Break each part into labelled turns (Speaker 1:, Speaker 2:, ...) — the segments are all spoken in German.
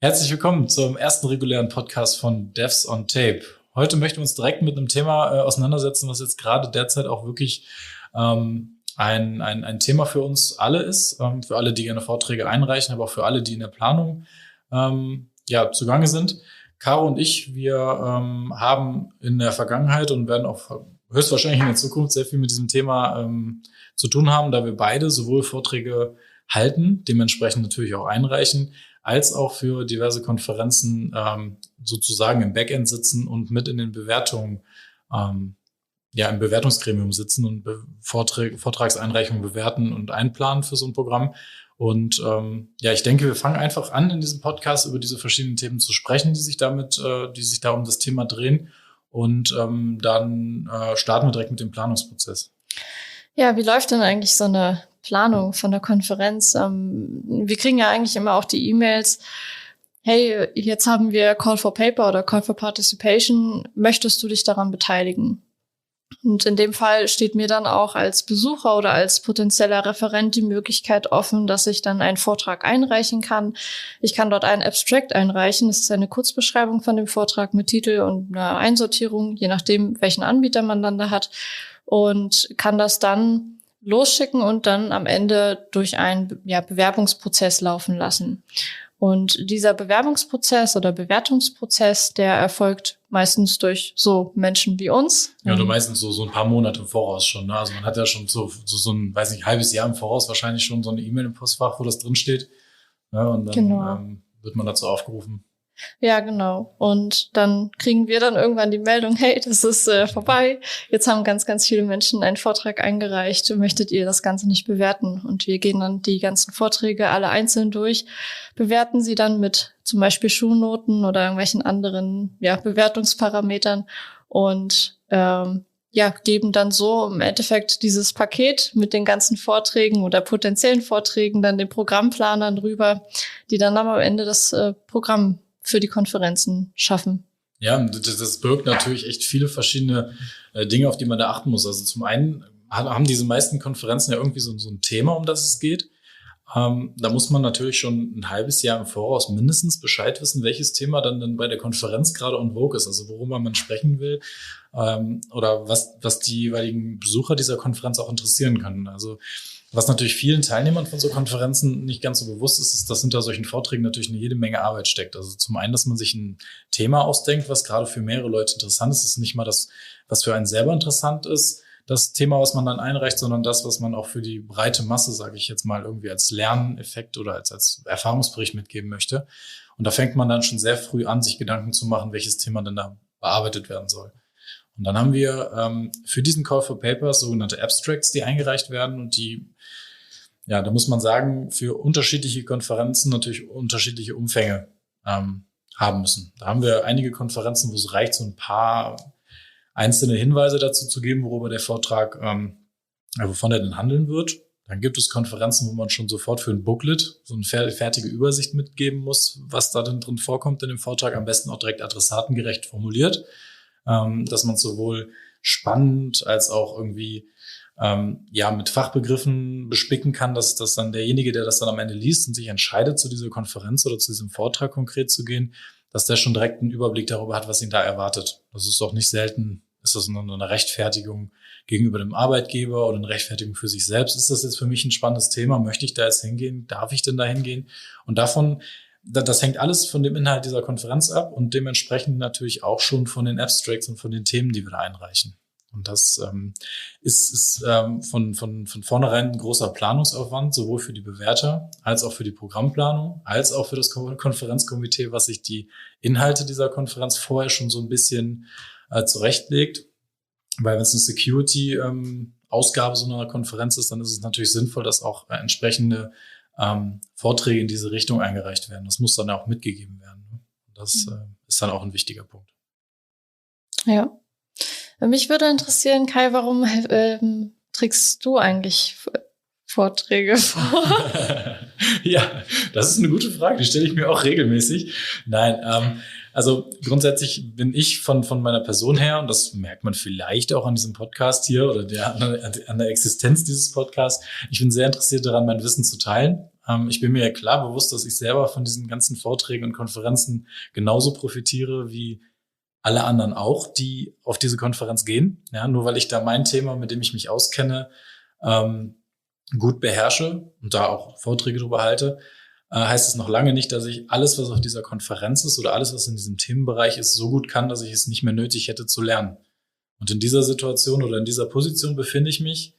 Speaker 1: Herzlich willkommen zum ersten regulären Podcast von Devs on Tape. Heute möchten wir uns direkt mit einem Thema auseinandersetzen, was jetzt gerade derzeit auch wirklich ein Thema für uns alle ist, für alle, die gerne Vorträge einreichen, aber auch für alle, die in der Planung zugange sind. Caro und ich, wir haben in der Vergangenheit und werden auch höchstwahrscheinlich in der Zukunft sehr viel mit diesem Thema zu tun haben, da wir beide sowohl Vorträge halten, dementsprechend natürlich auch einreichen, als auch für diverse Konferenzen sozusagen im Backend sitzen und mit in den Bewertungen, im Bewertungsgremium sitzen und Vortragseinreichungen bewerten und einplanen für so ein Programm. Und ich denke, wir fangen einfach an, in diesem Podcast über diese verschiedenen Themen zu sprechen, die sich da um das Thema drehen. Und dann starten wir direkt mit dem Planungsprozess.
Speaker 2: Ja, wie läuft denn eigentlich so eine Planung von der Konferenz? Wir kriegen ja eigentlich immer auch die E-Mails, hey, jetzt haben wir Call for Paper oder Call for Participation, möchtest du dich daran beteiligen? Und in dem Fall steht mir dann auch als Besucher oder als potenzieller Referent die Möglichkeit offen, dass ich dann einen Vortrag einreichen kann. Ich kann dort einen Abstract einreichen. Das ist eine Kurzbeschreibung von dem Vortrag mit Titel und einer Einsortierung, je nachdem, welchen Anbieter man dann da hat. Und kann das dann losschicken und dann am Ende durch einen Bewerbungsprozess laufen lassen. Und dieser Bewerbungsprozess oder Bewertungsprozess, der erfolgt meistens durch so Menschen wie uns.
Speaker 1: Ja, oder meistens so ein paar Monate im Voraus schon. Ne? Also man hat ja schon so ein, halbes Jahr im Voraus wahrscheinlich schon so eine E-Mail im Postfach, wo das drin steht. Ja, und dann wird man dazu aufgerufen.
Speaker 2: Ja, genau. Und dann kriegen wir dann irgendwann die Meldung, hey, das ist vorbei. Jetzt haben ganz, ganz viele Menschen einen Vortrag eingereicht. Möchtet ihr das Ganze nicht bewerten? Und wir gehen dann die ganzen Vorträge alle einzeln durch, bewerten sie dann mit zum Beispiel Schulnoten oder irgendwelchen anderen Bewertungsparametern und geben dann so im Endeffekt dieses Paket mit den ganzen Vorträgen oder potenziellen Vorträgen dann den Programmplanern rüber, die dann am Ende das Programm für die Konferenzen schaffen.
Speaker 1: Ja, das birgt natürlich echt viele verschiedene Dinge, auf die man da achten muss. Also zum einen haben diese meisten Konferenzen ja irgendwie so ein Thema, um das es geht. Da muss man natürlich schon ein halbes Jahr im Voraus mindestens Bescheid wissen, welches Thema dann bei der Konferenz gerade en vogue ist, also worüber man sprechen will oder was die jeweiligen Besucher dieser Konferenz auch interessieren können. Also was natürlich vielen Teilnehmern von so Konferenzen nicht ganz so bewusst ist, dass hinter solchen Vorträgen natürlich eine jede Menge Arbeit steckt. Also zum einen, dass man sich ein Thema ausdenkt, was gerade für mehrere Leute interessant ist. Das ist nicht mal das, was für einen selber interessant ist, das Thema, was man dann einreicht, sondern das, was man auch für die breite Masse, sage ich jetzt mal, irgendwie als Lerneffekt oder als Erfahrungsbericht mitgeben möchte. Und da fängt man dann schon sehr früh an, sich Gedanken zu machen, welches Thema denn da bearbeitet werden soll. Und dann haben wir für diesen Call for Papers sogenannte Abstracts, die eingereicht werden und die, da muss man sagen, für unterschiedliche Konferenzen natürlich unterschiedliche Umfänge haben müssen. Da haben wir einige Konferenzen, wo es reicht, so ein paar einzelne Hinweise dazu zu geben, worüber der Vortrag, wovon er denn handeln wird. Dann gibt es Konferenzen, wo man schon sofort für ein Booklet so eine fertige Übersicht mitgeben muss, was da denn drin vorkommt in dem Vortrag, am besten auch direkt adressatengerecht formuliert, dass man es sowohl spannend als auch irgendwie mit Fachbegriffen bespicken kann, dass dann derjenige, der das dann am Ende liest und sich entscheidet, zu dieser Konferenz oder zu diesem Vortrag konkret zu gehen, dass der schon direkt einen Überblick darüber hat, was ihn da erwartet. Das ist auch nicht selten, ist das nur eine Rechtfertigung gegenüber dem Arbeitgeber oder eine Rechtfertigung für sich selbst. Ist das jetzt für mich ein spannendes Thema? Möchte ich da jetzt hingehen? Darf ich denn da hingehen? Und das hängt alles von dem Inhalt dieser Konferenz ab und dementsprechend natürlich auch schon von den Abstracts und von den Themen, die wir da einreichen. Und das ist von vornherein ein großer Planungsaufwand, sowohl für die Bewerter als auch für die Programmplanung, als auch für das Konferenzkomitee, was sich die Inhalte dieser Konferenz vorher schon so ein bisschen zurechtlegt. Weil wenn es eine Security-Ausgabe so einer Konferenz ist, dann ist es natürlich sinnvoll, dass auch entsprechende Vorträge in diese Richtung eingereicht werden. Das muss dann auch mitgegeben werden. Ne? Das ist dann auch ein wichtiger Punkt.
Speaker 2: Ja. Mich würde interessieren, Kai, warum trägst du eigentlich Vorträge vor?
Speaker 1: Ja, das ist eine gute Frage. Die stelle ich mir auch regelmäßig. Nein, also grundsätzlich bin ich von meiner Person her, und das merkt man vielleicht auch an diesem Podcast hier oder an der Existenz dieses Podcasts, ich bin sehr interessiert daran, mein Wissen zu teilen. Ich bin mir ja klar bewusst, dass ich selber von diesen ganzen Vorträgen und Konferenzen genauso profitiere wie alle anderen auch, die auf diese Konferenz gehen. Ja, nur weil ich da mein Thema, mit dem ich mich auskenne, gut beherrsche und da auch Vorträge drüber halte, heißt es noch lange nicht, dass ich alles, was auf dieser Konferenz ist oder alles, was in diesem Themenbereich ist, so gut kann, dass ich es nicht mehr nötig hätte zu lernen. Und in dieser Situation oder in dieser Position befinde ich mich,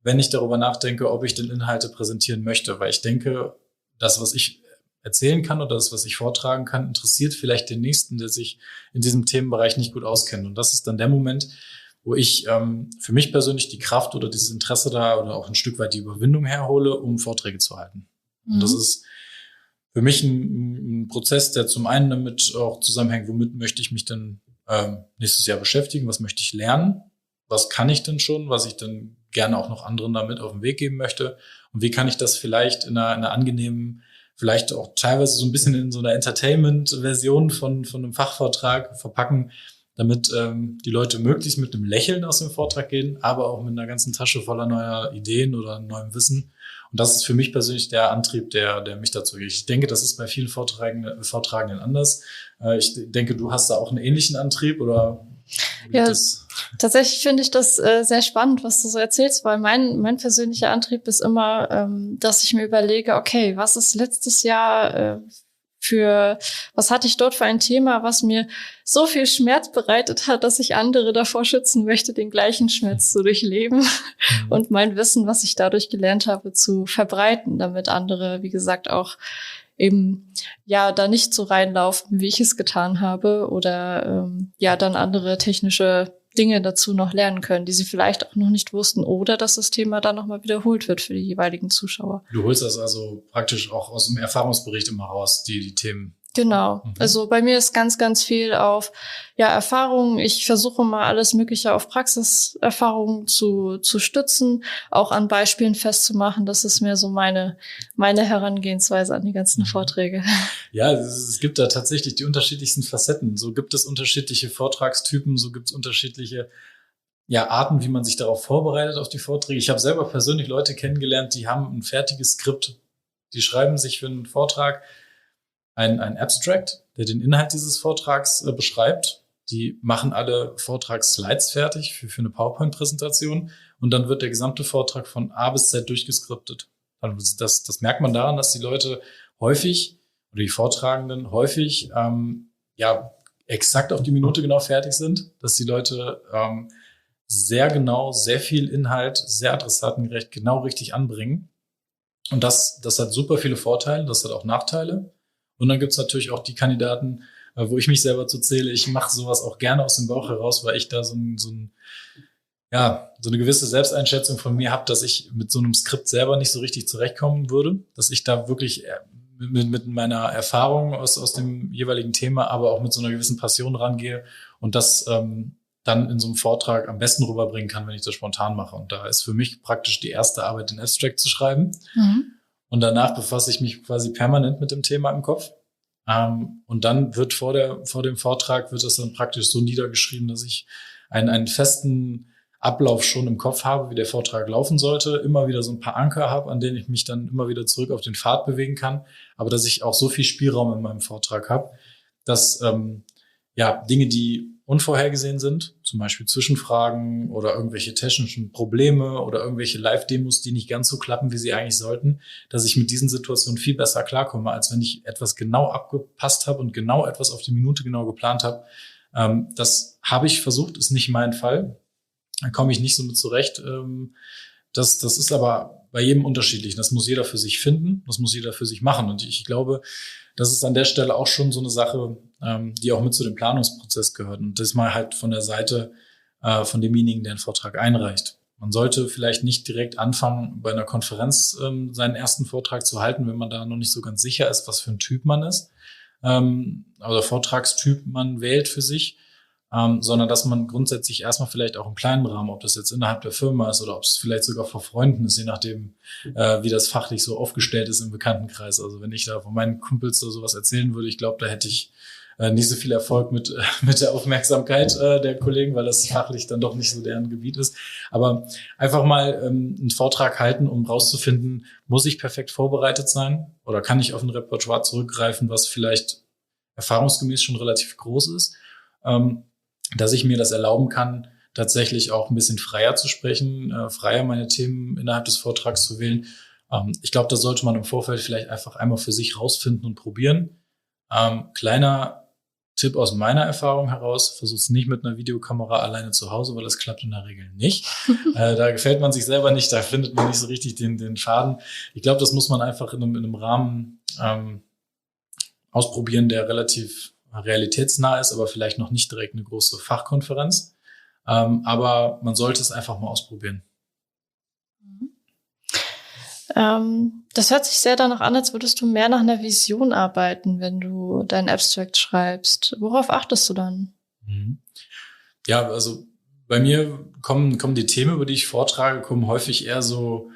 Speaker 1: wenn ich darüber nachdenke, ob ich denn Inhalte präsentieren möchte. Weil ich denke, das, was ich erzählen kann oder das, was ich vortragen kann, interessiert vielleicht den Nächsten, der sich in diesem Themenbereich nicht gut auskennt. Und das ist dann der Moment, wo ich für mich persönlich die Kraft oder dieses Interesse da oder auch ein Stück weit die Überwindung herhole, um Vorträge zu halten. Und das ist für mich ein Prozess, der zum einen damit auch zusammenhängt, womit möchte ich mich denn nächstes Jahr beschäftigen, was möchte ich lernen, was kann ich denn schon, was ich dann gerne auch noch anderen damit auf den Weg geben möchte und wie kann ich das vielleicht in einer angenehmen, vielleicht auch teilweise so ein bisschen in so einer Entertainment-Version von einem Fachvortrag verpacken, damit die Leute möglichst mit einem Lächeln aus dem Vortrag gehen, aber auch mit einer ganzen Tasche voller neuer Ideen oder neuem Wissen. Und das ist für mich persönlich der Antrieb, der mich dazu geht. Ich denke, das ist bei vielen Vortragenden anders. Ich denke, du hast da auch einen ähnlichen Antrieb oder?
Speaker 2: Ja, tatsächlich finde ich das sehr spannend, was du so erzählst, weil mein persönlicher Antrieb ist immer, dass ich mir überlege, okay, was ist letztes Jahr was hatte ich dort für ein Thema, was mir so viel Schmerz bereitet hat, dass ich andere davor schützen möchte, den gleichen Schmerz zu durchleben und mein Wissen, was ich dadurch gelernt habe, zu verbreiten, damit andere, wie gesagt, auch eben ja da nicht so reinlaufen, wie ich es getan habe oder dann andere technische Dinge dazu noch lernen können, die sie vielleicht auch noch nicht wussten oder dass das Thema dann nochmal wiederholt wird für die jeweiligen Zuschauer.
Speaker 1: Du holst das also praktisch auch aus dem Erfahrungsbericht immer raus, die Themen.
Speaker 2: Genau. Also bei mir ist ganz, ganz viel auf Erfahrungen. Ich versuche mal alles Mögliche auf Praxiserfahrungen zu stützen, auch an Beispielen festzumachen. Das ist mehr so meine Herangehensweise an die ganzen Vorträge.
Speaker 1: Ja, es gibt da tatsächlich die unterschiedlichsten Facetten. So gibt es unterschiedliche Vortragstypen, so gibt es unterschiedliche Arten, wie man sich darauf vorbereitet auf die Vorträge. Ich habe selber persönlich Leute kennengelernt, die haben ein fertiges Skript, die schreiben sich für einen Vortrag ein Abstract, der den Inhalt dieses Vortrags beschreibt. Die machen alle Vortragsslides fertig für eine PowerPoint-Präsentation und dann wird der gesamte Vortrag von A bis Z durchgeskriptet. Das merkt man daran, dass die Leute häufig oder die Vortragenden häufig exakt auf die Minute genau fertig sind, dass die Leute sehr genau, sehr viel Inhalt, sehr adressatengerecht, genau richtig anbringen. Und das hat super viele Vorteile, das hat auch Nachteile. Und dann gibt's natürlich auch die Kandidaten, wo ich mich selber zu zähle. Ich mache sowas auch gerne aus dem Bauch heraus, weil ich da so eine gewisse Selbsteinschätzung von mir habe, dass ich mit so einem Skript selber nicht so richtig zurechtkommen würde, dass ich da wirklich mit meiner Erfahrung aus dem jeweiligen Thema, aber auch mit so einer gewissen Passion rangehe und das dann in so einem Vortrag am besten rüberbringen kann, wenn ich das spontan mache. Und da ist für mich praktisch die erste Arbeit, den Abstract zu schreiben. Und danach befasse ich mich quasi permanent mit dem Thema im Kopf. Und dann wird vor dem Vortrag wird das dann praktisch so niedergeschrieben, dass ich einen festen Ablauf schon im Kopf habe, wie der Vortrag laufen sollte, immer wieder so ein paar Anker habe, an denen ich mich dann immer wieder zurück auf den Pfad bewegen kann, aber dass ich auch so viel Spielraum in meinem Vortrag habe, dass Dinge, die unvorhergesehen sind, zum Beispiel Zwischenfragen oder irgendwelche technischen Probleme oder irgendwelche Live-Demos, die nicht ganz so klappen, wie sie eigentlich sollten, dass ich mit diesen Situationen viel besser klarkomme, als wenn ich etwas genau abgepasst habe und genau etwas auf die Minute genau geplant habe. Das habe ich versucht, ist nicht mein Fall. Da komme ich nicht so mit zurecht. Das ist aber bei jedem unterschiedlich. Das muss jeder für sich finden, das muss jeder für sich machen. Und ich glaube, das ist an der Stelle auch schon so eine Sache, die auch mit zu dem Planungsprozess gehört. Und das mal halt von der Seite von demjenigen, der einen Vortrag einreicht. Man sollte vielleicht nicht direkt anfangen, bei einer Konferenz seinen ersten Vortrag zu halten, wenn man da noch nicht so ganz sicher ist, was für ein Typ man ist. Oder Vortragstyp man wählt für sich. Sondern dass man grundsätzlich erstmal vielleicht auch im kleinen Rahmen, ob das jetzt innerhalb der Firma ist oder ob es vielleicht sogar vor Freunden ist, je nachdem, wie das fachlich so aufgestellt ist im Bekanntenkreis. Also wenn ich da von meinen Kumpels da sowas erzählen würde, ich glaube, da hätte ich nicht so viel Erfolg mit der Aufmerksamkeit der Kollegen, weil das fachlich dann doch nicht so deren Gebiet ist. Aber einfach mal einen Vortrag halten, um rauszufinden, muss ich perfekt vorbereitet sein oder kann ich auf ein Repertoire zurückgreifen, was vielleicht erfahrungsgemäß schon relativ groß ist, dass ich mir das erlauben kann, tatsächlich auch ein bisschen freier zu sprechen, freier meine Themen innerhalb des Vortrags zu wählen. Ich glaube, das sollte man im Vorfeld vielleicht einfach einmal für sich rausfinden und probieren. Kleiner Tipp aus meiner Erfahrung heraus, versucht es nicht mit einer Videokamera alleine zu Hause, weil das klappt in der Regel nicht. Da gefällt man sich selber nicht, da findet man nicht so richtig den Faden. Ich glaube, das muss man einfach in einem Rahmen ausprobieren, der relativ realitätsnah ist, aber vielleicht noch nicht direkt eine große Fachkonferenz. Aber man sollte es einfach mal ausprobieren.
Speaker 2: Das hört sich sehr danach an, als würdest du mehr nach einer Vision arbeiten, wenn du deinen Abstract schreibst. Worauf achtest du dann?
Speaker 1: Ja, also bei mir kommen die Themen, über die ich vortrage, kommen häufig eher so,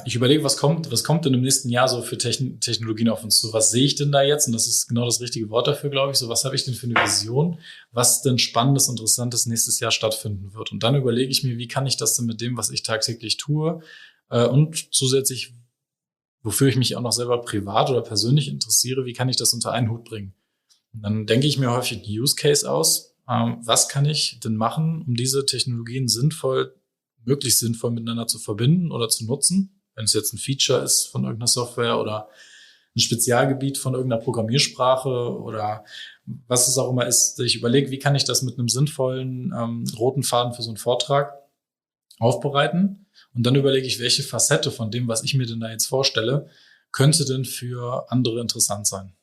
Speaker 1: ich überlege, was kommt denn im nächsten Jahr so für Technologien auf uns zu? Was sehe ich denn da jetzt? Und das ist genau das richtige Wort dafür, glaube ich. So, was habe ich denn für eine Vision? Was denn Spannendes, Interessantes nächstes Jahr stattfinden wird? Und dann überlege ich mir, wie kann ich das denn mit dem, was ich tagtäglich tue, und zusätzlich, wofür ich mich auch noch selber privat oder persönlich interessiere, wie kann ich das unter einen Hut bringen? Und dann denke ich mir häufig einen Use Case aus. Was kann ich denn machen, um diese Technologien möglichst sinnvoll miteinander zu verbinden oder zu nutzen, wenn es jetzt ein Feature ist von irgendeiner Software oder ein Spezialgebiet von irgendeiner Programmiersprache oder was es auch immer ist. Ich überlege, wie kann ich das mit einem sinnvollen roten Faden für so einen Vortrag aufbereiten und dann überlege ich, welche Facette von dem, was ich mir denn da jetzt vorstelle, könnte denn für andere interessant sein.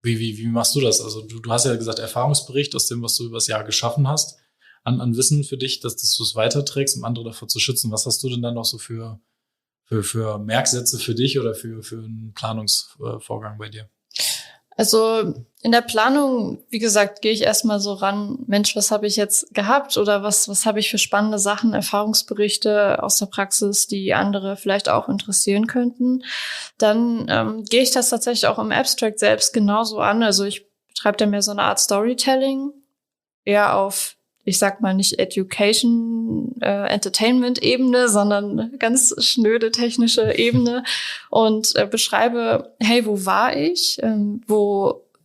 Speaker 1: Wie machst du das? Also du hast ja gesagt, Erfahrungsbericht aus dem, was du übers Jahr geschaffen hast, an Wissen für dich, dass du es weiterträgst, um andere davor zu schützen. Was hast du denn dann noch so für Merksätze für dich oder für einen Planungsvorgang bei dir?
Speaker 2: Also in der Planung, wie gesagt, gehe ich erstmal so ran, Mensch, was habe ich jetzt gehabt oder was habe ich für spannende Sachen, Erfahrungsberichte aus der Praxis, die andere vielleicht auch interessieren könnten. Dann gehe ich das tatsächlich auch im Abstract selbst genauso an. Also ich betreibe da mehr so eine Art Storytelling, eher auf, ich sag mal nicht Education, Entertainment-Ebene, sondern ganz schnöde technische Ebene und beschreibe, hey, wo war ich?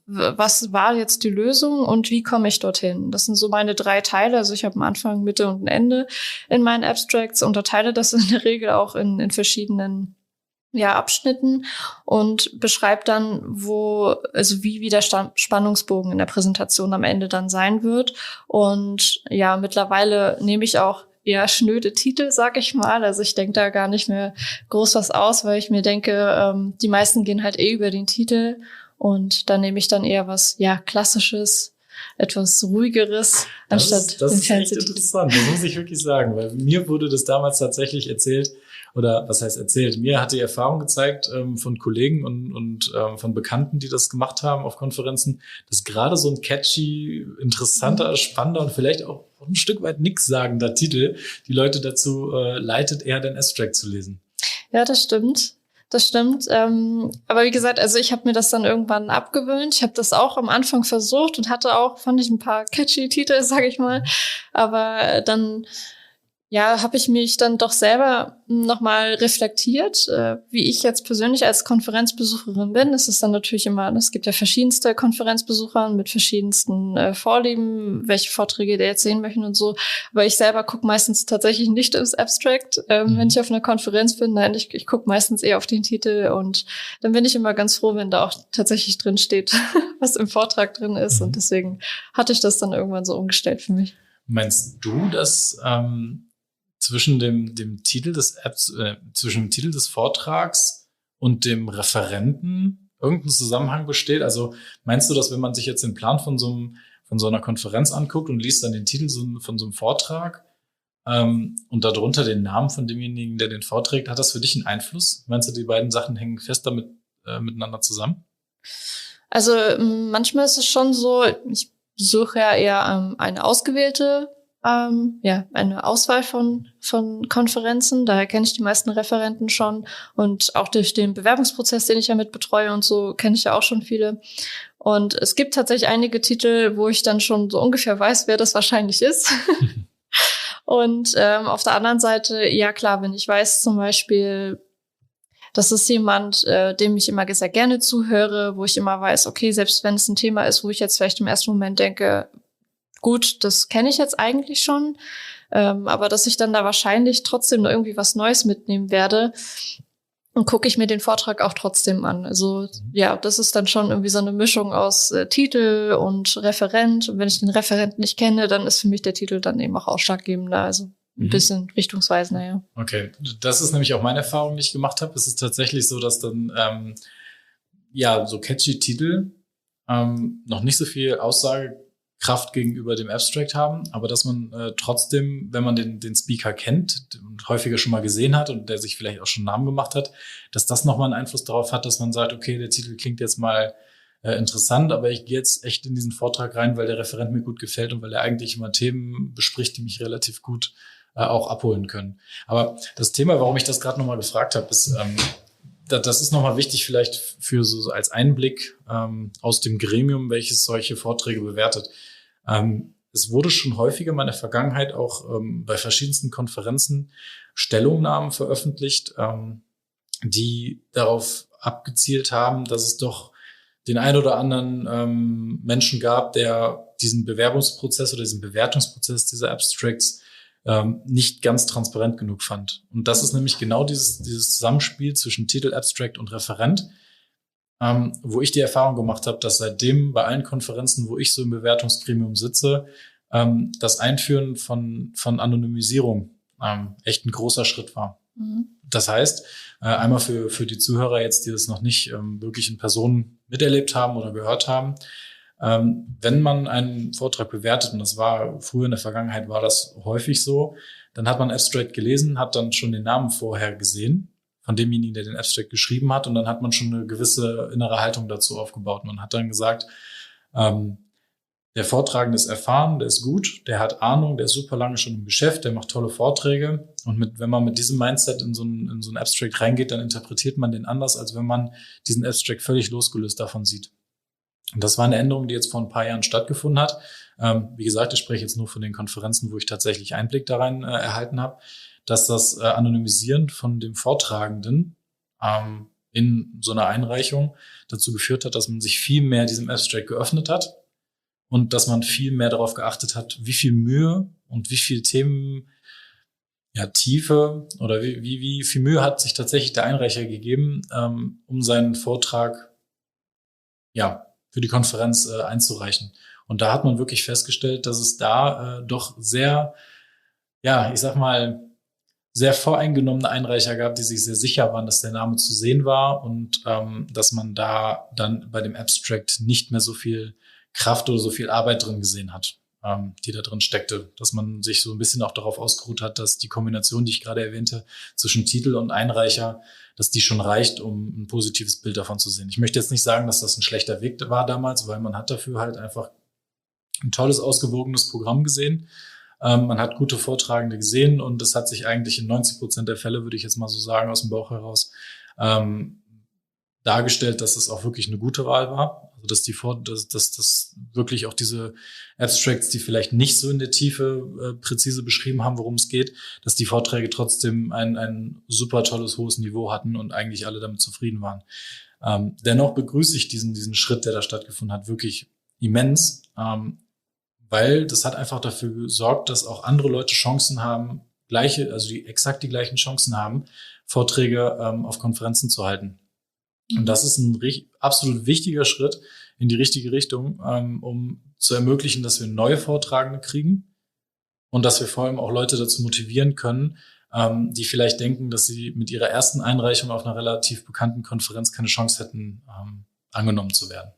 Speaker 2: Was war jetzt die Lösung und wie komme ich dorthin? Das sind so meine 3 Teile. Also ich habe einen Anfang, Mitte und ein Ende in meinen Abstracts, unterteile das in der Regel auch in verschiedenen Abschnitten und beschreibt dann, wie der Spannungsbogen in der Präsentation am Ende dann sein wird. Und ja, mittlerweile nehme ich auch eher schnöde Titel, sag ich mal. Also ich denke da gar nicht mehr groß was aus, weil ich mir denke, die meisten gehen halt über den Titel und da nehme ich dann eher was, Klassisches, etwas Ruhigeres, anstatt
Speaker 1: das
Speaker 2: den
Speaker 1: ist echt
Speaker 2: Fernsehtitel.
Speaker 1: interessant, das muss ich wirklich sagen, weil mir wurde das damals tatsächlich erzählt, oder was heißt erzählt? Mir hat die Erfahrung gezeigt von Kollegen und von Bekannten, die das gemacht haben auf Konferenzen, dass gerade so ein catchy, interessanter, spannender und vielleicht auch ein Stück weit nichtssagender Titel die Leute dazu leitet, eher den Abstract zu lesen.
Speaker 2: Ja, das stimmt. Das stimmt. Aber wie gesagt, also ich habe mir das dann irgendwann abgewöhnt. Ich habe das auch am Anfang versucht und hatte auch, fand ich, ein paar catchy Titel, sage ich mal. Aber dann habe ich mich dann doch selber nochmal reflektiert, wie ich jetzt persönlich als Konferenzbesucherin bin. Es ist dann natürlich immer, es gibt ja verschiedenste Konferenzbesucher mit verschiedensten Vorlieben, welche Vorträge die jetzt sehen möchten und so. Aber ich selber gucke meistens tatsächlich nicht ins Abstract, wenn ich auf einer Konferenz bin. Nein, ich gucke meistens eher auf den Titel und dann bin ich immer ganz froh, wenn da auch tatsächlich drin steht, was im Vortrag drin ist. Und deswegen hatte ich das dann irgendwann so umgestellt für mich.
Speaker 1: Meinst du, dass zwischen dem Titel zwischen dem Titel des Vortrags und dem Referenten irgendein Zusammenhang besteht? Also meinst du, dass wenn man sich jetzt den Plan von so einer Konferenz anguckt und liest dann den Titel von so einem Vortrag und darunter den Namen von demjenigen, der den vorträgt, hat das für dich einen Einfluss? Meinst du, die beiden Sachen hängen fest damit miteinander zusammen?
Speaker 2: Also manchmal ist es schon so, ich suche ja eher eine ausgewählte eine Auswahl von Konferenzen. Daher kenne ich die meisten Referenten schon. Und auch durch den Bewerbungsprozess, den ich ja mit betreue und so, kenne ich ja auch schon viele. Und es gibt tatsächlich einige Titel, wo ich dann schon so ungefähr weiß, wer das wahrscheinlich ist. Und auf der anderen Seite, ja klar, wenn ich weiß zum Beispiel, das ist jemand, dem ich immer sehr gerne zuhöre, wo ich immer weiß, okay, selbst wenn es ein Thema ist, wo ich jetzt vielleicht im ersten Moment denke, gut, das kenne ich jetzt eigentlich schon, aber dass ich dann da wahrscheinlich trotzdem noch irgendwie was Neues mitnehmen werde, und gucke ich mir den Vortrag auch trotzdem an. Also ja, das ist dann schon irgendwie so eine Mischung aus Titel und Referent. Und wenn ich den Referenten nicht kenne, dann ist für mich der Titel dann eben auch ausschlaggebender. Also ein bisschen richtungsweisender, ja.
Speaker 1: Okay, das ist nämlich auch meine Erfahrung, die ich gemacht habe. Es ist tatsächlich so, dass dann so catchy Titel noch nicht so viel Aussagekraft gegenüber dem Abstract haben, aber dass man trotzdem, wenn man den Speaker kennt und häufiger schon mal gesehen hat und der sich vielleicht auch schon einen Namen gemacht hat, dass das nochmal einen Einfluss darauf hat, dass man sagt, okay, der Titel klingt jetzt mal interessant, aber ich gehe jetzt echt in diesen Vortrag rein, weil der Referent mir gut gefällt und weil er eigentlich immer Themen bespricht, die mich relativ gut auch abholen können. Aber das Thema, warum ich das gerade nochmal gefragt habe, ist, das ist nochmal wichtig vielleicht für so als Einblick aus dem Gremium, welches solche Vorträge bewertet. Es wurde schon häufiger in der Vergangenheit auch bei verschiedensten Konferenzen Stellungnahmen veröffentlicht, die darauf abgezielt haben, dass es doch den ein oder anderen Menschen gab, der diesen Bewerbungsprozess oder diesen Bewertungsprozess dieser Abstracts nicht ganz transparent genug fand. Und das ist nämlich genau dieses Zusammenspiel zwischen Titel, Abstract und Referent, wo ich die Erfahrung gemacht habe, dass seitdem bei allen Konferenzen, wo ich so im Bewertungsgremium sitze, das Einführen von Anonymisierung echt ein großer Schritt war. Das heißt, einmal für die Zuhörer jetzt, die das noch nicht wirklich in Person miterlebt haben oder gehört haben, wenn man einen Vortrag bewertet, und das war früher in der Vergangenheit, war das häufig so, dann hat man Abstract gelesen, hat dann schon den Namen vorher gesehen von demjenigen, der den Abstract geschrieben hat, und dann hat man schon eine gewisse innere Haltung dazu aufgebaut. Man hat dann gesagt, der Vortragende ist erfahren, der ist gut, der hat Ahnung, der ist super lange schon im Geschäft, der macht tolle Vorträge. Und wenn man mit diesem Mindset in so ein Abstract reingeht, dann interpretiert man den anders, als wenn man diesen Abstract völlig losgelöst davon sieht. Und das war eine Änderung, die jetzt vor ein paar Jahren stattgefunden hat. Wie gesagt, ich spreche jetzt nur von den Konferenzen, wo ich tatsächlich Einblick da rein erhalten habe, dass das Anonymisieren von dem Vortragenden in so einer Einreichung dazu geführt hat, dass man sich viel mehr diesem Abstract geöffnet hat und dass man viel mehr darauf geachtet hat, wie viel Mühe und wie viel Themen, Tiefe oder wie viel Mühe hat sich tatsächlich der Einreicher gegeben, um seinen Vortrag, für die Konferenz einzureichen. Und da hat man wirklich festgestellt, dass es da doch sehr, sehr voreingenommene Einreicher gab, die sich sehr sicher waren, dass der Name zu sehen war und dass man da dann bei dem Abstract nicht mehr so viel Kraft oder so viel Arbeit drin gesehen hat, die da drin steckte. Dass man sich so ein bisschen auch darauf ausgeruht hat, dass die Kombination, die ich gerade erwähnte, zwischen Titel und Einreicher, dass die schon reicht, um ein positives Bild davon zu sehen. Ich möchte jetzt nicht sagen, dass das ein schlechter Weg war damals, weil man hat dafür halt einfach ein tolles, ausgewogenes Programm gesehen. Man hat gute Vortragende gesehen und es hat sich eigentlich in 90% der Fälle, würde ich jetzt mal so sagen, aus dem Bauch heraus, dargestellt, dass es auch wirklich eine gute Wahl war. Also dass wirklich auch diese Abstracts, die vielleicht nicht so in der Tiefe präzise beschrieben haben, worum es geht, dass die Vorträge trotzdem ein super tolles, hohes Niveau hatten und eigentlich alle damit zufrieden waren. Dennoch begrüße ich diesen Schritt, der da stattgefunden hat, wirklich immens, weil das hat einfach dafür gesorgt, dass auch andere Leute Chancen haben, die exakt die gleichen Chancen haben, Vorträge auf Konferenzen zu halten. Und das ist ein absolut wichtiger Schritt in die richtige Richtung, um zu ermöglichen, dass wir neue Vortragende kriegen und dass wir vor allem auch Leute dazu motivieren können, die vielleicht denken, dass sie mit ihrer ersten Einreichung auf einer relativ bekannten Konferenz keine Chance hätten, angenommen zu werden.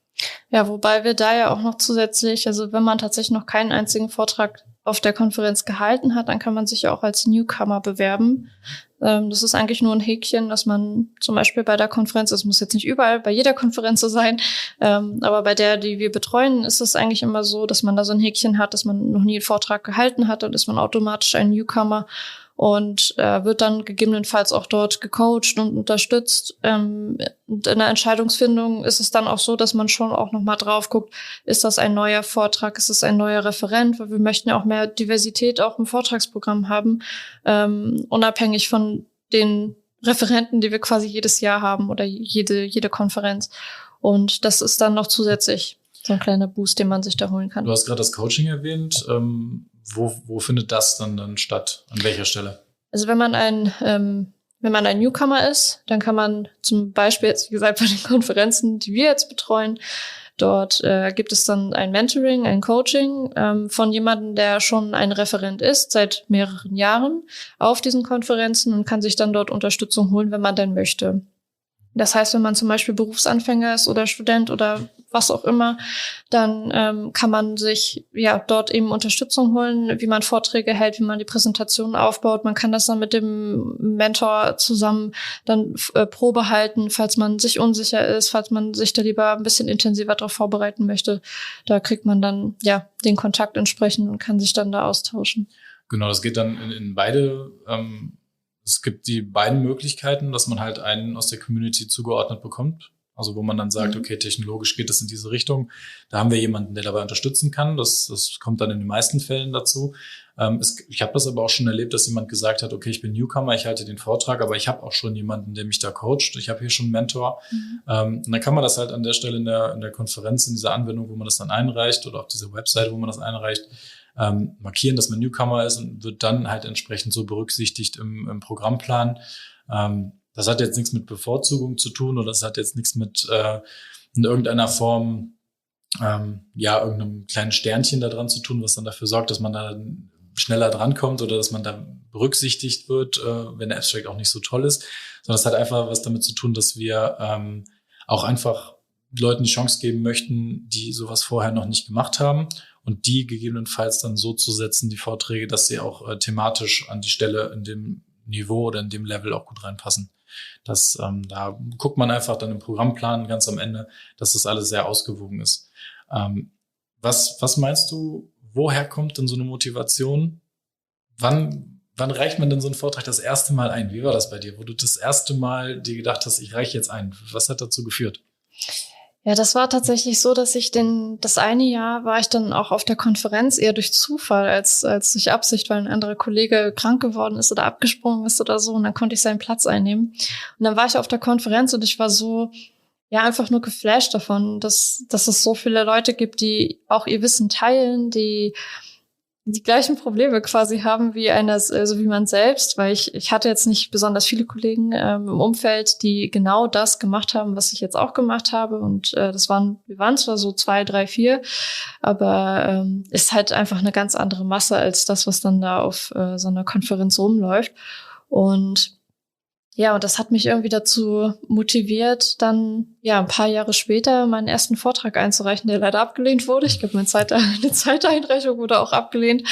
Speaker 2: Ja, wobei wir da ja auch noch zusätzlich, also wenn man tatsächlich noch keinen einzigen Vortrag auf der Konferenz gehalten hat, dann kann man sich auch als Newcomer bewerben. Das ist eigentlich nur ein Häkchen, dass man zum Beispiel bei der Konferenz, es muss jetzt nicht überall bei jeder Konferenz so sein, aber bei der, die wir betreuen, ist es eigentlich immer so, dass man da so ein Häkchen hat, dass man noch nie einen Vortrag gehalten hat, dann ist man automatisch ein Newcomer und wird dann gegebenenfalls auch dort gecoacht und unterstützt. Und in der Entscheidungsfindung ist es dann auch so, dass man schon auch nochmal drauf guckt, ist das ein neuer Vortrag, ist es ein neuer Referent, weil wir möchten ja auch mehr Diversität auch im Vortragsprogramm haben, unabhängig von den Referenten, die wir quasi jedes Jahr haben oder jede Konferenz. Und das ist dann noch zusätzlich so ein kleiner Boost, den man sich da holen kann.
Speaker 1: Du hast gerade das Coaching erwähnt. Wo findet das dann statt? An welcher Stelle?
Speaker 2: Also wenn man ein Newcomer ist, dann kann man zum Beispiel jetzt, wie gesagt, bei den Konferenzen, die wir jetzt betreuen, dort gibt es dann ein Mentoring, ein Coaching von jemandem, der schon ein Referent ist, seit mehreren Jahren auf diesen Konferenzen und kann sich dann dort Unterstützung holen, wenn man denn möchte. Das heißt, wenn man zum Beispiel Berufsanfänger ist oder Student oder was auch immer, dann kann man sich dort eben Unterstützung holen, wie man Vorträge hält, wie man die Präsentationen aufbaut. Man kann das dann mit dem Mentor zusammen dann Probe halten, falls man sich unsicher ist, falls man sich da lieber ein bisschen intensiver darauf vorbereiten möchte. Da kriegt man dann den Kontakt entsprechend und kann sich dann da austauschen.
Speaker 1: Genau, das geht dann in beide. Es gibt die beiden Möglichkeiten, dass man halt einen aus der Community zugeordnet bekommt. Also wo man dann sagt, okay, technologisch geht es in diese Richtung. Da haben wir jemanden, der dabei unterstützen kann. Das kommt dann in den meisten Fällen dazu. Ich habe das aber auch schon erlebt, dass jemand gesagt hat, okay, ich bin Newcomer, ich halte den Vortrag, aber ich habe auch schon jemanden, der mich da coacht. Ich habe hier schon einen Mentor. Und dann kann man das halt an der Stelle in der Konferenz, in dieser Anwendung, wo man das dann einreicht oder auf dieser Website, wo man das einreicht, markieren, dass man Newcomer ist und wird dann halt entsprechend so berücksichtigt im Programmplan. Das hat jetzt nichts mit Bevorzugung zu tun oder das hat jetzt nichts mit in irgendeiner Form irgendeinem kleinen Sternchen da dran zu tun, was dann dafür sorgt, dass man da schneller drankommt oder dass man da berücksichtigt wird, wenn der Abstract auch nicht so toll ist, sondern es hat einfach was damit zu tun, dass wir auch einfach Leuten die Chance geben möchten, die sowas vorher noch nicht gemacht haben und die gegebenenfalls dann so zu setzen, die Vorträge, dass sie auch thematisch an die Stelle in dem Niveau oder in dem Level auch gut reinpassen. Da guckt man einfach dann im Programmplan ganz am Ende, dass das alles sehr ausgewogen ist. Was meinst du, woher kommt denn so eine Motivation? Wann reicht man denn so einen Vortrag das erste Mal ein? Wie war das bei dir, wo du das erste Mal dir gedacht hast, ich reiche jetzt ein? Was hat dazu geführt?
Speaker 2: Ja, das war tatsächlich so, dass das eine Jahr war ich dann auch auf der Konferenz eher durch Zufall als durch Absicht, weil ein anderer Kollege krank geworden ist oder abgesprungen ist oder so und dann konnte ich seinen Platz einnehmen. Und dann war ich auf der Konferenz und ich war so, einfach nur geflasht davon, dass es so viele Leute gibt, die auch ihr Wissen teilen, die gleichen Probleme quasi haben wie man selbst, weil ich hatte jetzt nicht besonders viele Kollegen im Umfeld, die genau das gemacht haben, was ich jetzt auch gemacht habe und wir waren zwar so 2, 3, 4, aber ist halt einfach eine ganz andere Masse als das, was dann da auf so einer Konferenz rumläuft und und das hat mich irgendwie dazu motiviert, dann ein paar Jahre später meinen ersten Vortrag einzureichen, der leider abgelehnt wurde. Ich glaube, eine Zeiteinreichung wurde auch abgelehnt.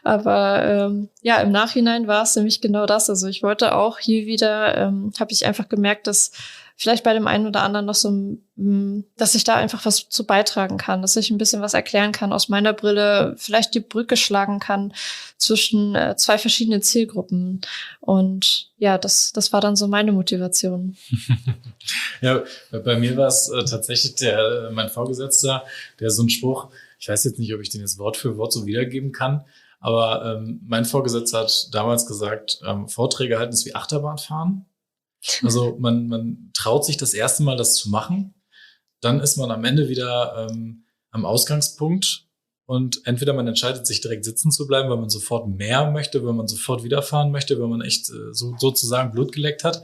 Speaker 2: Aber im Nachhinein war es nämlich genau das. Also ich wollte auch hier wieder, habe ich einfach gemerkt, dass vielleicht bei dem einen oder anderen noch so, dass ich da einfach was zu beitragen kann, dass ich ein bisschen was erklären kann aus meiner Brille, vielleicht die Brücke schlagen kann zwischen zwei verschiedenen Zielgruppen. Und das war dann so meine Motivation.
Speaker 1: Ja, bei mir war es tatsächlich mein Vorgesetzter, der so einen Spruch, ich weiß jetzt nicht, ob ich den jetzt Wort für Wort so wiedergeben kann, aber mein Vorgesetzter hat damals gesagt, Vorträge halten ist wie Achterbahnfahren. Also man traut sich das erste Mal, das zu machen. Dann ist man am Ende wieder am Ausgangspunkt und entweder man entscheidet sich direkt sitzen zu bleiben, weil man sofort mehr möchte, weil man sofort wiederfahren möchte, weil man echt sozusagen Blut geleckt hat.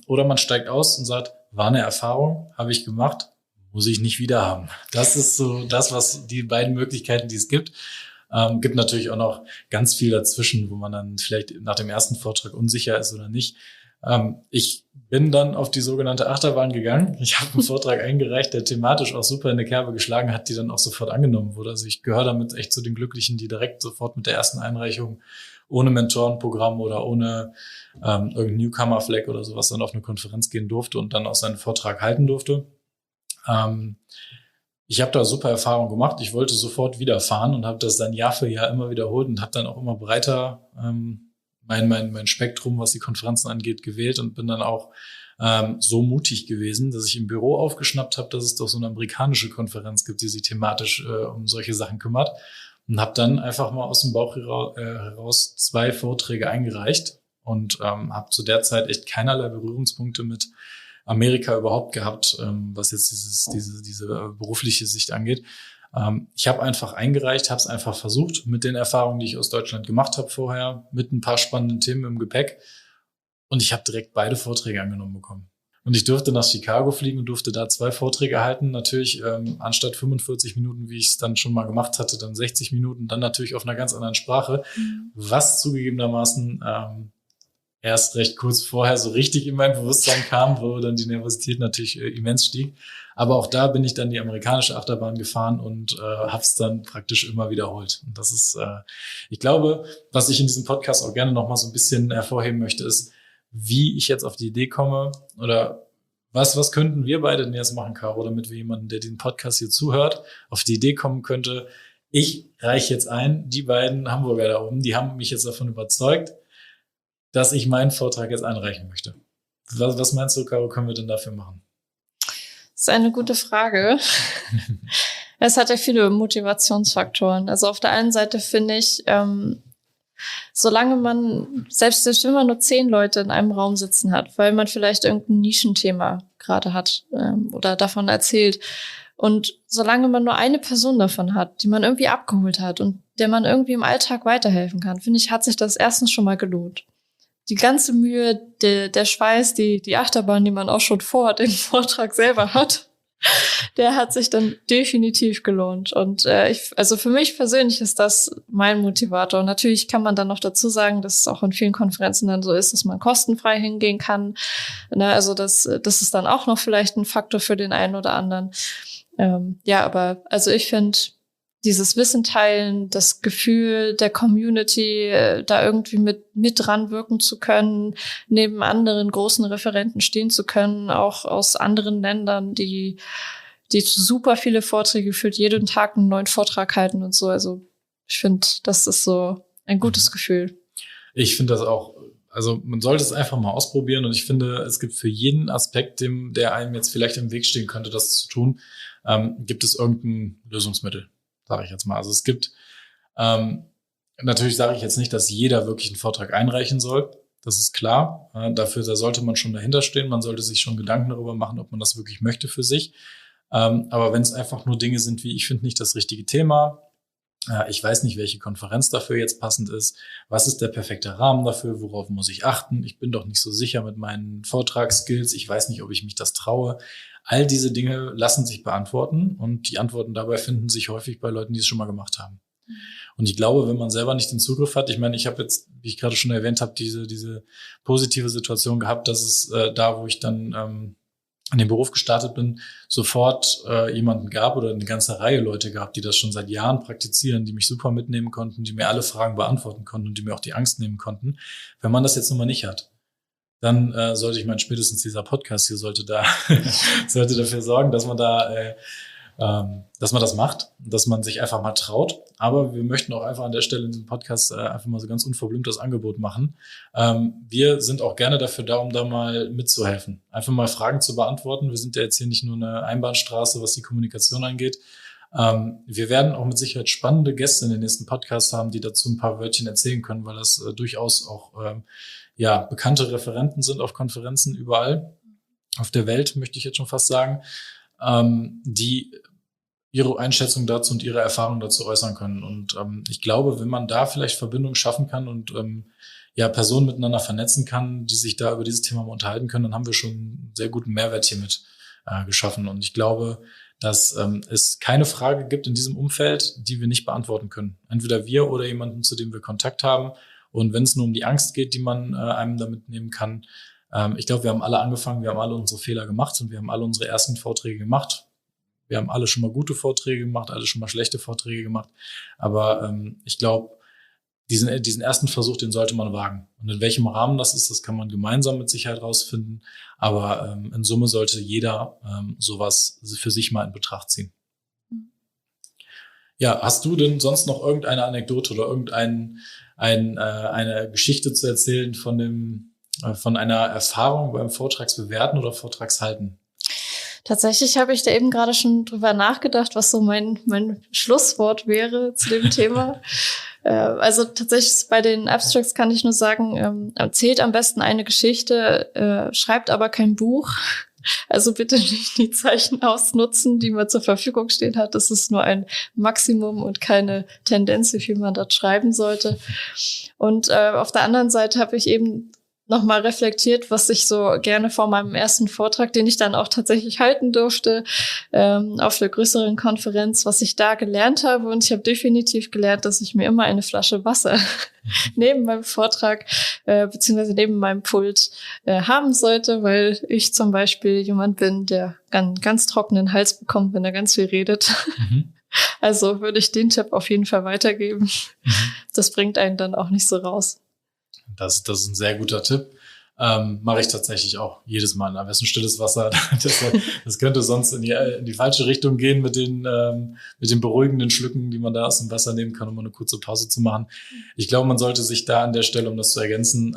Speaker 1: Oder man steigt aus und sagt, war eine Erfahrung, habe ich gemacht, muss ich nicht wieder haben. Das ist so das, was die beiden Möglichkeiten, die es gibt. Gibt natürlich auch noch ganz viel dazwischen, wo man dann vielleicht nach dem ersten Vortrag unsicher ist oder nicht. Ich bin dann auf die sogenannte Achterbahn gegangen. Ich habe einen Vortrag eingereicht, der thematisch auch super in die Kerbe geschlagen hat, die dann auch sofort angenommen wurde. Also ich gehöre damit echt zu den Glücklichen, die direkt sofort mit der ersten Einreichung ohne Mentorenprogramm oder ohne irgendein Newcomer-Flag oder sowas dann auf eine Konferenz gehen durfte und dann auch seinen Vortrag halten durfte. Ich habe da super Erfahrungen gemacht. Ich wollte sofort wieder fahren und habe das dann Jahr für Jahr immer wiederholt und habe dann auch immer breiter mein Spektrum, was die Konferenzen angeht, gewählt und bin dann auch so mutig gewesen, dass ich im Büro aufgeschnappt habe, dass es doch so eine amerikanische Konferenz gibt, die sich thematisch um solche Sachen kümmert und habe dann einfach mal aus dem Bauch heraus 2 Vorträge eingereicht und habe zu der Zeit echt keinerlei Berührungspunkte mit Amerika überhaupt gehabt, was jetzt diese berufliche Sicht angeht. Ich habe einfach eingereicht, habe es einfach versucht mit den Erfahrungen, die ich aus Deutschland gemacht habe vorher, mit ein paar spannenden Themen im Gepäck. Und ich habe direkt beide Vorträge angenommen bekommen. Und ich durfte nach Chicago fliegen und durfte da 2 Vorträge halten. Natürlich anstatt 45 Minuten, wie ich es dann schon mal gemacht hatte, dann 60 Minuten, dann natürlich auf einer ganz anderen Sprache, was zugegebenermaßen erst recht kurz vorher so richtig in mein Bewusstsein kam, wo dann die Nervosität natürlich immens stieg. Aber auch da bin ich dann die amerikanische Achterbahn gefahren und habe es dann praktisch immer wiederholt. Und das ist, ich glaube, was ich in diesem Podcast auch gerne noch mal so ein bisschen hervorheben möchte, ist, wie ich jetzt auf die Idee komme oder was könnten wir beide denn jetzt machen, Caro, damit wir jemanden, der diesen Podcast hier zuhört, auf die Idee kommen könnte, ich reiche jetzt ein, die beiden Hamburger da oben, die haben mich jetzt davon überzeugt, dass ich meinen Vortrag jetzt einreichen möchte. Was meinst du, Caro, können wir denn dafür machen?
Speaker 2: Das ist eine gute Frage. Es hat ja viele Motivationsfaktoren. Also auf der einen Seite finde ich, solange man, selbst wenn man nur 10 Leute in einem Raum sitzen hat, weil man vielleicht irgendein Nischenthema gerade hat oder davon erzählt, und solange man nur eine Person davon hat, die man irgendwie abgeholt hat und der man irgendwie im Alltag weiterhelfen kann, finde ich, hat sich das erstens schon mal gelohnt. Die ganze Mühe, der Schweiß, die Achterbahn, die man auch schon vor dem Vortrag selber hat, der hat sich dann definitiv gelohnt. Und also für mich persönlich ist das mein Motivator. Und natürlich kann man dann noch dazu sagen, dass es auch in vielen Konferenzen dann so ist, dass man kostenfrei hingehen kann. Also das ist dann auch noch vielleicht ein Faktor für den einen oder anderen. Ja, aber also ich finde, dieses Wissen teilen, das Gefühl der Community, da irgendwie mit dran wirken zu können, neben anderen großen Referenten stehen zu können, auch aus anderen Ländern, die super viele Vorträge führt, jeden Tag einen neuen Vortrag halten und so. Also ich finde, das ist so ein gutes Gefühl.
Speaker 1: Ich finde das auch, also man sollte es einfach mal ausprobieren und ich finde, es gibt für jeden Aspekt, der einem jetzt vielleicht im Weg stehen könnte, das zu tun, gibt es irgendein Lösungsmittel. Sage ich jetzt mal. Also es gibt, natürlich sage ich jetzt nicht, dass jeder wirklich einen Vortrag einreichen soll. Das ist klar. Da sollte man schon dahinter stehen. Man sollte sich schon Gedanken darüber machen, ob man das wirklich möchte für sich. Aber wenn es einfach nur Dinge sind wie, ich finde nicht das richtige Thema, ich weiß nicht, welche Konferenz dafür jetzt passend ist, was ist der perfekte Rahmen dafür, worauf muss ich achten, ich bin doch nicht so sicher mit meinen Vortragsskills, ich weiß nicht, ob ich mich das traue. All diese Dinge lassen sich beantworten und die Antworten dabei finden sich häufig bei Leuten, die es schon mal gemacht haben. Und ich glaube, wenn man selber nicht den Zugriff hat, ich meine, ich habe jetzt, wie ich gerade schon erwähnt habe, diese positive Situation gehabt, dass es da, wo ich dann in den Beruf gestartet bin, sofort jemanden gab oder eine ganze Reihe Leute gab, die das schon seit Jahren praktizieren, die mich super mitnehmen konnten, die mir alle Fragen beantworten konnten und die mir auch die Angst nehmen konnten. Wenn man das jetzt nun mal nicht hat, dann sollte ich meinen, spätestens dieser Podcast hier sollte dafür sorgen, dass man dass man das macht, dass man sich einfach mal traut. Aber wir möchten auch einfach an der Stelle in diesem Podcast einfach mal so ganz unverblümt das Angebot machen. Wir sind auch gerne dafür da, um da mal mitzuhelfen. Einfach mal Fragen zu beantworten. Wir sind ja jetzt hier nicht nur eine Einbahnstraße, was die Kommunikation angeht. Wir werden auch mit Sicherheit spannende Gäste in den nächsten Podcasts haben, die dazu ein paar Wörtchen erzählen können, weil das durchaus auch bekannte Referenten sind auf Konferenzen überall auf der Welt, möchte ich jetzt schon fast sagen, die ihre Einschätzung dazu und ihre Erfahrung dazu äußern können. Und ich glaube, wenn man da vielleicht Verbindungen schaffen kann und Personen miteinander vernetzen kann, die sich da über dieses Thema mal unterhalten können, dann haben wir schon einen sehr guten Mehrwert hiermit geschaffen. Und ich glaube, dass es keine Frage gibt in diesem Umfeld, die wir nicht beantworten können. Entweder wir oder jemanden, zu dem wir Kontakt haben. Und wenn es nur um die Angst geht, die man einem da mitnehmen kann, Ich glaube, wir haben alle angefangen, wir haben alle unsere Fehler gemacht und wir haben alle unsere ersten Vorträge gemacht. Wir haben alle schon mal gute Vorträge gemacht, alle schon mal schlechte Vorträge gemacht. Aber ich glaube, diesen ersten Versuch, den sollte man wagen. Und in welchem Rahmen das ist, das kann man gemeinsam mit Sicherheit rausfinden. Aber in Summe sollte jeder sowas für sich mal in Betracht ziehen. Ja, hast du denn sonst noch irgendeine Anekdote oder eine Geschichte zu erzählen von einer Erfahrung beim Vortragsbewerten oder Vortragshalten?
Speaker 2: Tatsächlich habe ich da eben gerade schon drüber nachgedacht, was so mein Schlusswort wäre zu dem Thema. Also tatsächlich bei den Abstracts kann ich nur sagen, erzählt am besten eine Geschichte, schreibt aber kein Buch. Also bitte nicht die Zeichen ausnutzen, die man zur Verfügung stehen hat. Das ist nur ein Maximum und keine Tendenz, wie viel man dort schreiben sollte. Und auf der anderen Seite habe ich eben nochmal reflektiert, was ich so gerne vor meinem ersten Vortrag, den ich dann auch tatsächlich halten durfte, auf der größeren Konferenz, was ich da gelernt habe. Und ich habe definitiv gelernt, dass ich mir immer eine Flasche Wasser neben meinem Vortrag beziehungsweise neben meinem Pult haben sollte, weil ich zum Beispiel jemand bin, der einen ganz trockenen Hals bekommt, wenn er ganz viel redet. Mhm. Also würde ich den Tipp auf jeden Fall weitergeben. Mhm. Das bringt einen dann auch nicht so raus.
Speaker 1: Das ist ein sehr guter Tipp. Mache ich tatsächlich auch jedes Mal. Am besten stilles Wasser. Das könnte sonst in die falsche Richtung gehen mit den beruhigenden Schlücken, die man da aus dem Wasser nehmen kann, um eine kurze Pause zu machen. Ich glaube, man sollte sich da an der Stelle, um das zu ergänzen,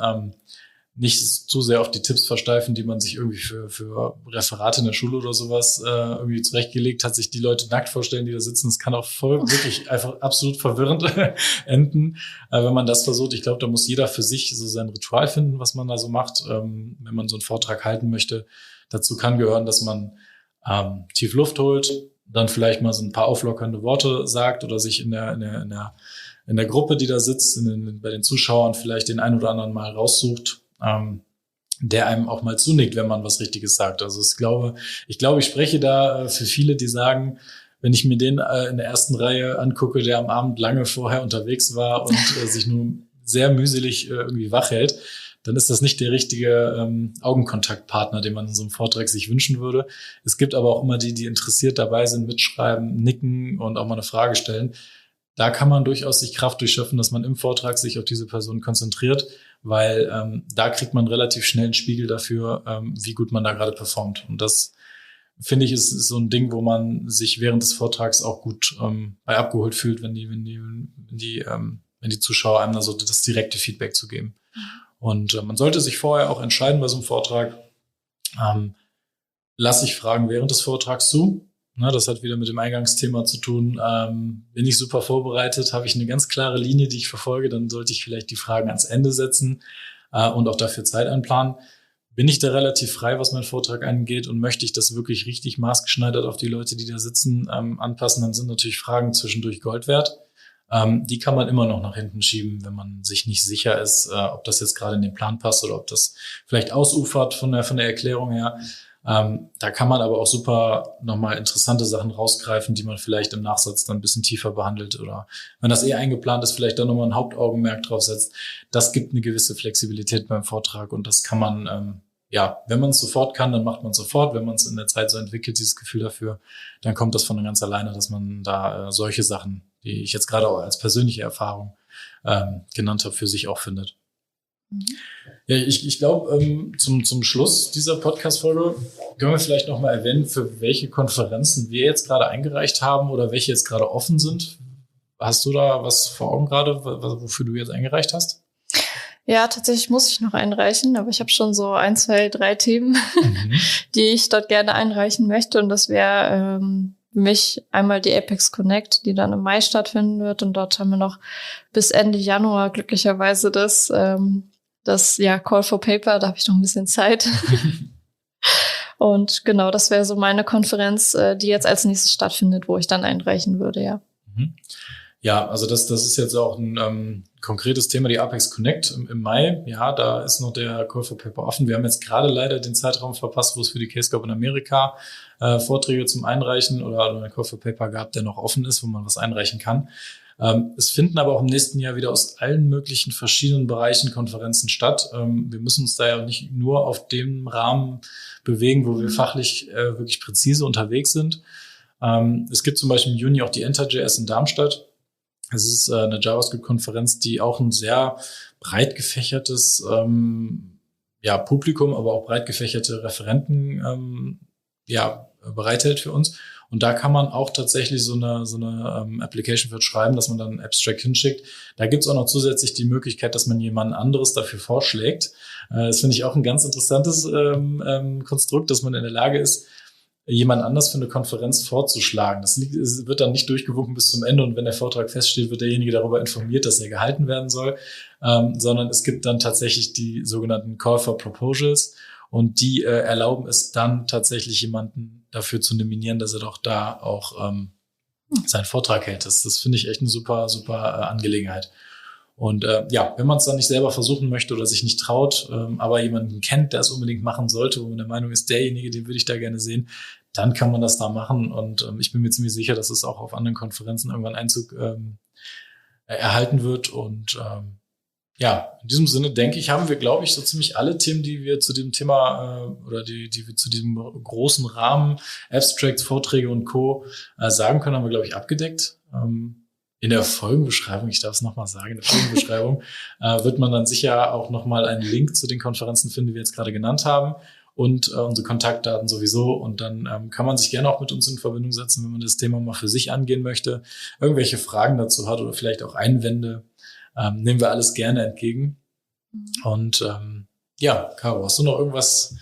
Speaker 1: nicht zu sehr auf die Tipps versteifen, die man sich irgendwie für Referate in der Schule oder sowas irgendwie zurechtgelegt hat, sich die Leute nackt vorstellen, die da sitzen. Das kann auch wirklich einfach absolut verwirrend enden, wenn man das versucht. Ich glaube, da muss jeder für sich so sein Ritual finden, was man da so macht, wenn man so einen Vortrag halten möchte. Dazu kann gehören, dass man tief Luft holt, dann vielleicht mal so ein paar auflockernde Worte sagt oder sich in der Gruppe, die da sitzt, bei den Zuschauern vielleicht den einen oder anderen mal raussucht, der einem auch mal zunickt, wenn man was Richtiges sagt. Also ich glaube, ich spreche da für viele, die sagen, wenn ich mir den in der ersten Reihe angucke, der am Abend lange vorher unterwegs war und sich nur sehr mühselig irgendwie wach hält, dann ist das nicht der richtige Augenkontaktpartner, den man in so einem Vortrag sich wünschen würde. Es gibt aber auch immer die interessiert dabei sind, mitschreiben, nicken und auch mal eine Frage stellen. Da kann man durchaus sich Kraft durchschöpfen, dass man im Vortrag sich auf diese Person konzentriert, weil da kriegt man relativ schnell einen Spiegel dafür, wie gut man da gerade performt. Und das, finde ich, ist so ein Ding, wo man sich während des Vortrags auch gut bei abgeholt fühlt, wenn die Zuschauer einem da so das direkte Feedback zu geben. Und man sollte sich vorher auch entscheiden bei so einem Vortrag, lasse ich Fragen während des Vortrags zu? Na, das hat wieder mit dem Eingangsthema zu tun. Bin ich super vorbereitet? Habe ich eine ganz klare Linie, die ich verfolge? Dann sollte ich vielleicht die Fragen ans Ende setzen und auch dafür Zeit einplanen. Bin ich da relativ frei, was meinen Vortrag angeht und möchte ich das wirklich richtig maßgeschneidert auf die Leute, die da sitzen, anpassen? Dann sind natürlich Fragen zwischendurch Gold wert. Die kann man immer noch nach hinten schieben, wenn man sich nicht sicher ist, ob das jetzt gerade in den Plan passt oder ob das vielleicht ausufert von der Erklärung her. Da kann man aber auch super nochmal interessante Sachen rausgreifen, die man vielleicht im Nachsatz dann ein bisschen tiefer behandelt oder wenn das eingeplant ist, vielleicht dann nochmal ein Hauptaugenmerk drauf setzt. Das gibt eine gewisse Flexibilität beim Vortrag und das kann man, wenn man es sofort kann, dann macht man es sofort. Wenn man es in der Zeit so entwickelt, dieses Gefühl dafür, dann kommt das von ganz alleine, dass man da solche Sachen, die ich jetzt gerade auch als persönliche Erfahrung genannt habe, für sich auch findet. Ja, ich glaube, zum Schluss dieser Podcast-Folge können wir vielleicht noch mal erwähnen, für welche Konferenzen wir jetzt gerade eingereicht haben oder welche jetzt gerade offen sind. Hast du da was vor Augen gerade, wofür du jetzt eingereicht hast?
Speaker 2: Ja, tatsächlich muss ich noch einreichen, aber ich habe schon so 1, 2, 3 Themen, die ich dort gerne einreichen möchte. Und das wäre für mich einmal die Apex Connect, die dann im Mai stattfinden wird. Und dort haben wir noch bis Ende Januar glücklicherweise das Call for Paper, da habe ich noch ein bisschen Zeit. Und genau, das wäre so meine Konferenz, die jetzt als nächstes stattfindet, wo ich dann einreichen würde, ja.
Speaker 1: Ja, also das ist jetzt auch ein konkretes Thema, die Apex Connect im Mai. Ja, da ist noch der Call for Paper offen. Wir haben jetzt gerade leider den Zeitraum verpasst, wo es für die Case Cup in Amerika Vorträge zum Einreichen oder einen Call for Paper gab, der noch offen ist, wo man was einreichen kann. Es finden aber auch im nächsten Jahr wieder aus allen möglichen verschiedenen Bereichen Konferenzen statt. Wir müssen uns da ja nicht nur auf dem Rahmen bewegen, wo wir fachlich wirklich präzise unterwegs sind. Es gibt zum Beispiel im Juni auch die Enter.js in Darmstadt. Es ist eine JavaScript-Konferenz, die auch ein sehr breit gefächertes Publikum, aber auch breit gefächerte Referenten bereithält für uns. Und da kann man auch tatsächlich so eine Application für schreiben, dass man dann einen Abstract hinschickt. Da gibt's auch noch zusätzlich die Möglichkeit, dass man jemand anderes dafür vorschlägt. Das finde ich auch ein ganz interessantes Konstrukt, dass man in der Lage ist, jemand anders für eine Konferenz vorzuschlagen. Es wird dann nicht durchgewunken bis zum Ende und wenn der Vortrag feststeht, wird derjenige darüber informiert, dass er gehalten werden soll, sondern es gibt dann tatsächlich die sogenannten Call for Proposals und die erlauben es dann tatsächlich jemanden dafür zu nominieren, dass er doch da auch seinen Vortrag hält. Das finde ich echt eine super, super Angelegenheit. Und wenn man es dann nicht selber versuchen möchte oder sich nicht traut, aber jemanden kennt, der es unbedingt machen sollte, wo man der Meinung ist, derjenige, den würde ich da gerne sehen, dann kann man das da machen. Und ich bin mir ziemlich sicher, dass es auch auf anderen Konferenzen irgendwann Einzug erhalten wird. Und in diesem Sinne, denke ich, haben wir, glaube ich, so ziemlich alle Themen, die wir zu dem Thema die wir zu diesem großen Rahmen, Abstracts, Vorträge und Co. Sagen können, haben wir, glaube ich, abgedeckt. In der Folgenbeschreibung, ich darf es nochmal sagen, in der Folgenbeschreibung wird man dann sicher auch nochmal einen Link zu den Konferenzen finden, die wir jetzt gerade genannt haben und unsere Kontaktdaten sowieso. Und dann kann man sich gerne auch mit uns in Verbindung setzen, wenn man das Thema mal für sich angehen möchte, irgendwelche Fragen dazu hat oder vielleicht auch Einwände. Nehmen wir alles gerne entgegen. Und Caro, hast du noch irgendwas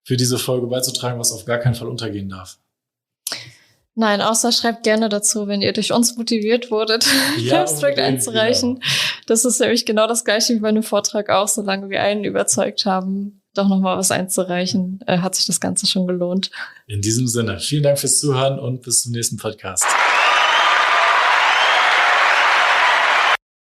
Speaker 1: für diese Folge beizutragen, was auf gar keinen Fall untergehen darf? Nein,
Speaker 2: außer schreibt gerne dazu, wenn ihr durch uns motiviert wurdet, Abstract einzureichen. Genau. Das ist nämlich genau das Gleiche wie bei einem Vortrag auch. Solange wir einen überzeugt haben, doch nochmal was einzureichen, hat sich das Ganze schon gelohnt.
Speaker 1: In diesem Sinne, vielen Dank fürs Zuhören und bis zum nächsten Podcast.